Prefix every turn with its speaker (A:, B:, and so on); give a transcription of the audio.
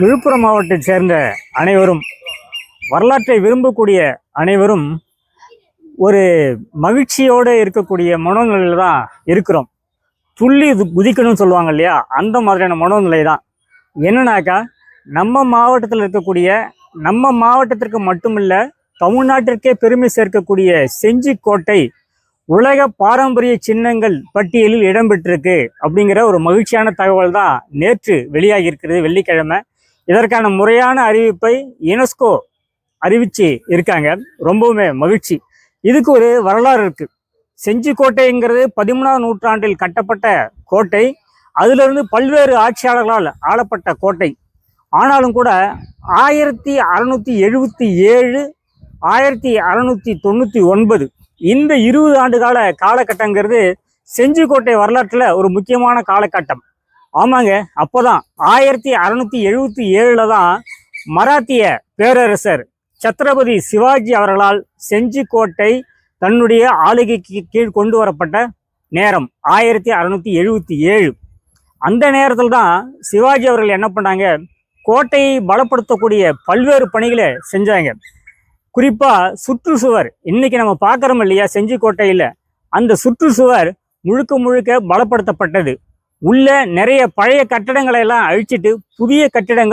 A: விழுப்புரம் மாவட்டத்தைச் சேர்ந்த அனைவரும், வரலாற்றை விரும்பக்கூடிய அனைவரும் ஒரு மகிழ்ச்சியோடு இருக்கக்கூடிய மனோநிலையில் தான் இருக்கிறோம். துள்ளி குதிக்கணும்னு சொல்லுவாங்க இல்லையா, அந்த மாதிரியான மனோநிலை தான். என்னன்னாக்கா, நம்ம மாவட்டத்தில் இருக்கக்கூடிய, நம்ம மாவட்டத்திற்கு மட்டுமில்லை தமிழ்நாட்டிற்கே பெருமை சேர்க்கக்கூடிய செஞ்சிக்கோட்டை உலக பாரம்பரிய சின்னங்கள் பட்டியலில் இடம்பெற்றிருக்கு அப்படிங்கிற ஒரு மகிழ்ச்சியான தகவல் தான் நேற்று வெளியாகி இருக்கிறது, வெள்ளிக்கிழமை. இதற்கான முறையான அறிவிப்பை யுனெஸ்கோ அறிவிச்சு இருக்காங்க. ரொம்பவுமே மகிழ்ச்சி. இதுக்கு ஒரு வரலாறு இருக்கு. செஞ்சிக்கோட்டைங்கிறது 13ஆம் நூற்றாண்டில் கட்டப்பட்ட கோட்டை. அதிலிருந்து பல்வேறு ஆட்சியாளர்களால் ஆளப்பட்ட கோட்டை. ஆனாலும் கூட 1677 1699 இந்த 20 ஆண்டு கால காலகட்டங்கிறது செஞ்சிக்கோட்டை வரலாற்றில் ஒரு முக்கியமான காலகட்டம். ஆமாங்க, அப்போதான் 1677 தான் மராத்திய பேரரசர் சத்ரபதி சிவாஜி அவர்களால் செஞ்சிக்கோட்டை தன்னுடைய ஆளுகைக்கு கீழ் கொண்டு வரப்பட்ட நேரம் 1677. அந்த நேரத்தில் தான் சிவாஜி அவர்கள் என்ன பண்ணாங்க, கோட்டையை பலப்படுத்தக்கூடிய பல்வேறு பணிகளை செஞ்சாங்க. குறிப்பாக சுற்றுச்சுவர், இன்னைக்கு நம்ம பார்க்குறோம் இல்லையா செஞ்சிக்கோட்டையில், அந்த சுற்றுச்சுவர் முழுக்க முழுக்க பலப்படுத்தப்பட்டது. உள்ள நிறைய பழைய கட்டடங்களை எல்லாம் அழிச்சிட்டு புதிய கட்டிடங்கள்